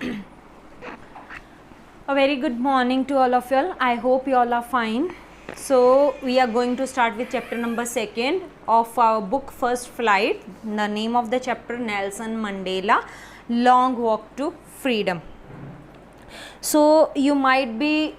A very good morning to all of y'all. I hope you all are fine. So we are going to start with chapter number 2 of our book First Flight. The name of the chapter, Nelson Mandela, Long Walk to Freedom. So you might be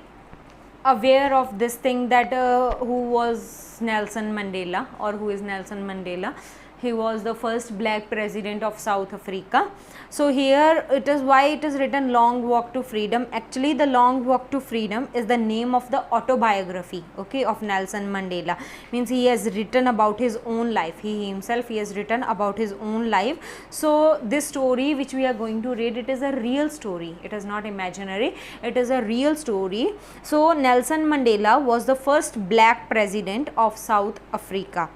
aware of this thing that who was Nelson Mandela, or who is Nelson Mandela. He was the first black president of South Africa. So here it is why it is written Long Walk to Freedom. Actually the Long Walk to Freedom is the name of the autobiography, okay, of Nelson Mandela. Means he has written about his own life. He himself has written about his own life. So this story which we are going to read, it is a real story. It is not imaginary. It is a real story. So Nelson Mandela was the first black president of South Africa.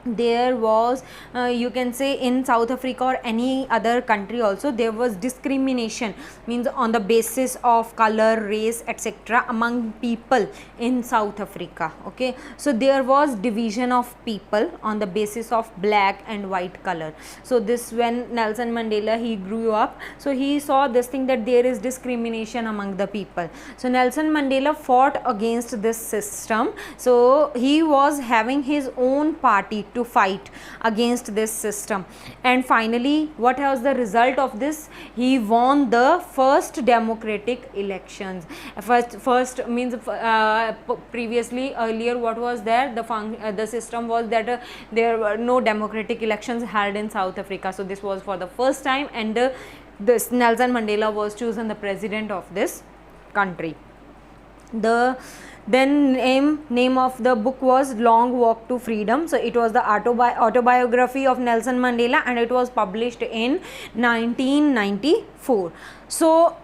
There was you can say in South Africa or any other country also, there was discrimination, means on the basis of color, race, etc. among people in South Africa. Okay, so there was division of people on the basis of black and white color. So this, when Nelson Mandela he grew up, so he saw this thing that there is discrimination among the people. So Nelson Mandela fought against this system. So he was having his own party to fight against this system, and finally what was the result of this? He won the first democratic elections. First means previously, earlier what was there, the system was that there were no democratic elections held in South Africa. So this was for the first time, and this Nelson Mandela was chosen the president of this country. The then name of the book was Long Walk to Freedom. So it was the autobiography of Nelson Mandela, and it was published in 1994. So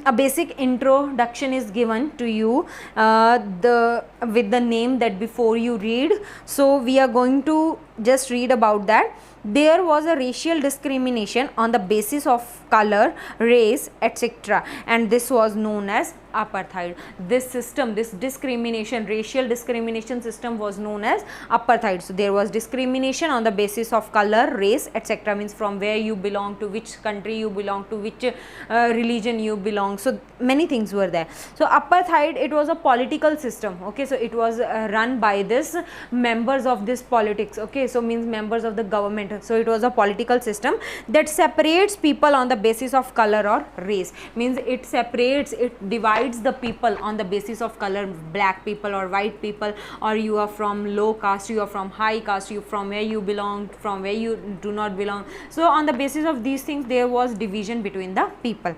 a basic introduction is given to you with the name that before you read. So we are going to just read about that. There was a racial discrimination on the basis of color, race, etc. and this was known as apartheid. This system, this discrimination, racial discrimination system was known as apartheid. So there was discrimination on the basis of color, race, etc. means from where you belong, to which country you belong, to which religion you belong. So many things were there. So apartheid, it was a political system. Okay, so it was run by this members of this politics. Okay, so means members of the government. So it was a political system that separates people on the basis of color or race. Means it separates, it divides the people on the basis of color, black people or white people, or you are from low caste, you are from high caste, you from where you belong, from where you do not belong. So on the basis of these things there was division between the people.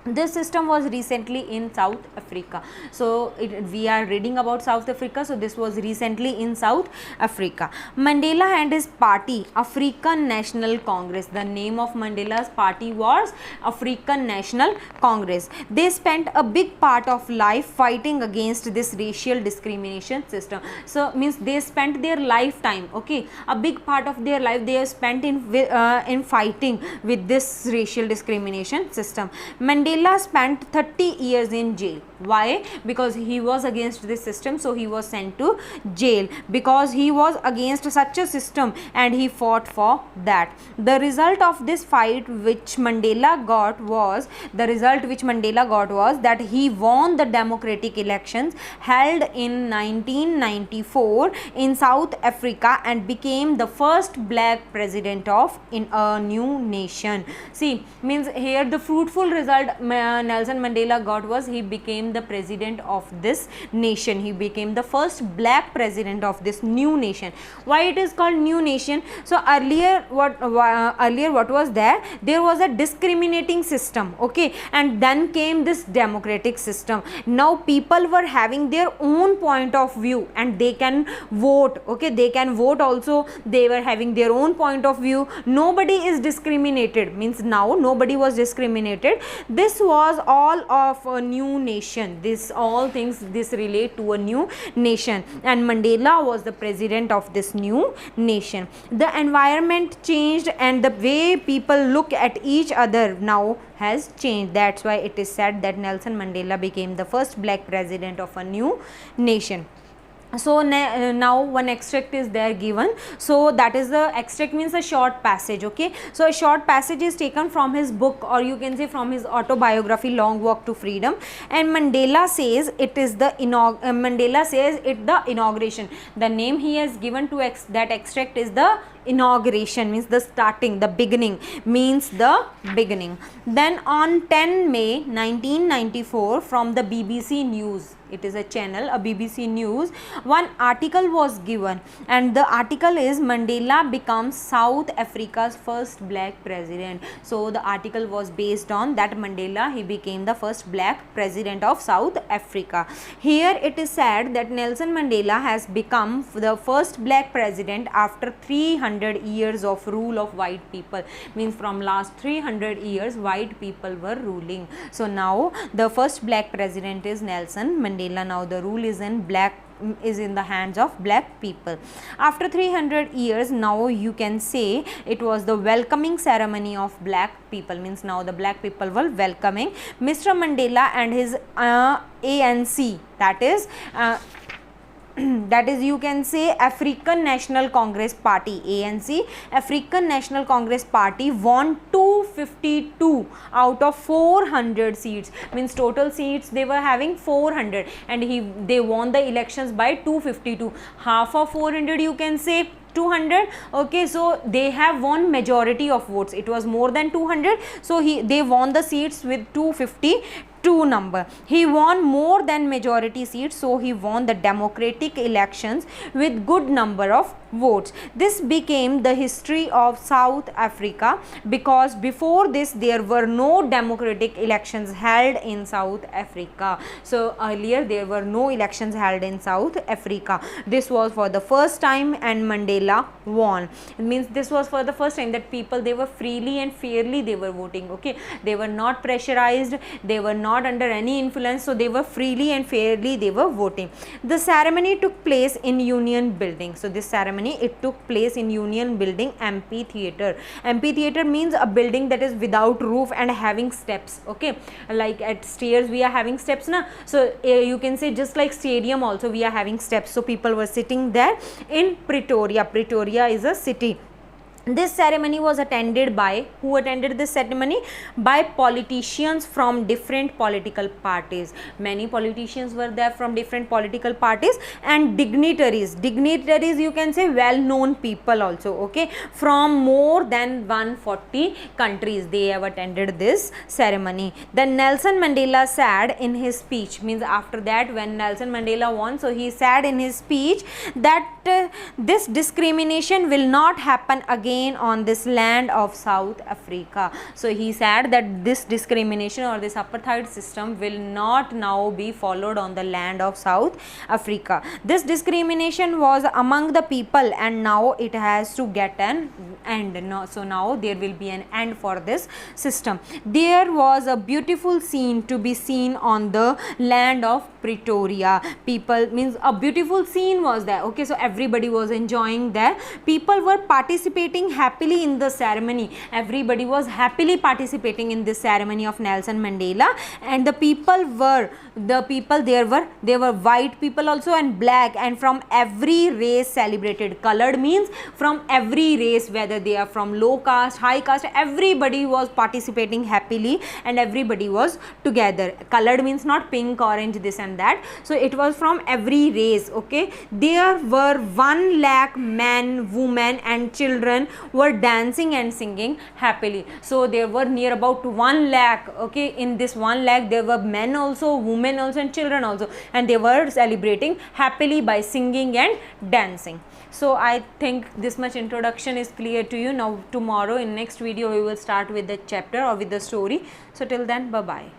This system was recently in South Africa. So we are reading about South Africa. So this was recently in South Africa. Mandela and his party, African National Congress. The name of Mandela's party was African National Congress. They spent a big part of life fighting against this racial discrimination system. So means they spent their lifetime, okay, a big part of their life they have spent in fighting with this racial discrimination system. Mandela spent 30 years in jail. Why? Because he was against this system, so he was sent to jail because he was against such a system and he fought for that. The result of this fight which Mandela got was that he won the democratic elections held in 1994 in South Africa and became the first black president of in a new nation. See, means here the fruitful result Nelson Mandela got was he became the president of this nation. He became the first black president of this new nation. Why it is called new nation? So earlier what was there? There was a discriminating system, okay, and then came this democratic system. Now people were having their own point of view and they can vote, okay, they can vote also. They were having their own point of view. Nobody is discriminated, means now nobody was discriminated. This was all of a new nation. This all things this relate to a new nation, and Mandela was the president of this new nation. The environment changed and the way people look at each other now has changed. That's why it is said that Nelson Mandela became the first black president of a new nation. So now one extract is there given, so that is the extract means a short passage. Okay, so a short passage is taken from his book, or you can say from his autobiography Long Walk to Freedom, and Mandela says it is the inauguration. The name he has given to that extract is the inauguration, means the starting, the beginning, means the beginning. Then on 10 May 1994 from the BBC News, it is a channel, a BBC News, one article was given, and the article is Mandela becomes South Africa's first black president. So the article was based on that Mandela, he became the first black president of South Africa. Here it is said that Nelson Mandela has become the first black president after 300 years of rule of white people, means from last 300 years white people were ruling. So now the first black president is Nelson Mandela. Now the rule is in the hands of black people. After 300 years, now you can say it was the welcoming ceremony of black people, means now the black people were welcoming Mr. Mandela and his ANC, that is that is, you can say, African National Congress Party, ANC, African National Congress Party, won 252 out of 400 seats, means total seats they were having 400, and they won the elections by 252. Half of 400, you can say 200. Okay, so they have won majority of votes, it was more than 200, so they won the seats with 252 number. He won more than majority seats, so he won the democratic elections with good number of votes. This became the history of South Africa, because before this there were no democratic elections held in South Africa. So earlier there were no elections held in South Africa. This was for the first time, and Mandela won. It means this was for the first time that people, they were freely and fairly they were voting. Okay, they were not pressurized, they were not under any influence, so they were freely and fairly they were voting. The ceremony took place in Union Building. So this ceremony, it took place in Union Building amphitheater. Amphitheater means a building that is without roof and having steps. Okay, like at stairs we are having steps na, so you can say just like stadium also we are having steps. So people were sitting there in Pretoria. Pretoria is a city. This ceremony was attended by, who attended this ceremony? By politicians from different political parties. Many politicians were there from different political parties, and dignitaries, you can say well known people also, okay, from more than 140 countries, they have attended this ceremony. Then Nelson Mandela said in his speech, means after that when Nelson Mandela won, so he said in his speech that this discrimination will not happen again on this land of South Africa. So he said that this discrimination or this apartheid system will not now be followed on the land of South Africa. This discrimination was among the people, and now it has to get an end. So now there will be an end for this system. There was a beautiful scene to be seen on the land of Pretoria. People, means a beautiful scene was there. Okay, so everybody was enjoying there. People were participating happily in the ceremony. Everybody was happily participating in this ceremony of Nelson Mandela, and there were white people also and black, and from every race celebrated. Colored means from every race, whether they are from low caste, high caste, everybody was participating happily and everybody was together. Colored means not pink, orange, this and that. So it was from every race. Okay, there were 1 lakh men, women and children were dancing and singing happily. So there were near about 1 lakh. Okay, in this 1 lakh there were men also, women also and children also, and they were celebrating happily by singing and dancing. So I think this much introduction is clear to you. Now tomorrow in next video we will start with the chapter or with the story. So till then, bye bye.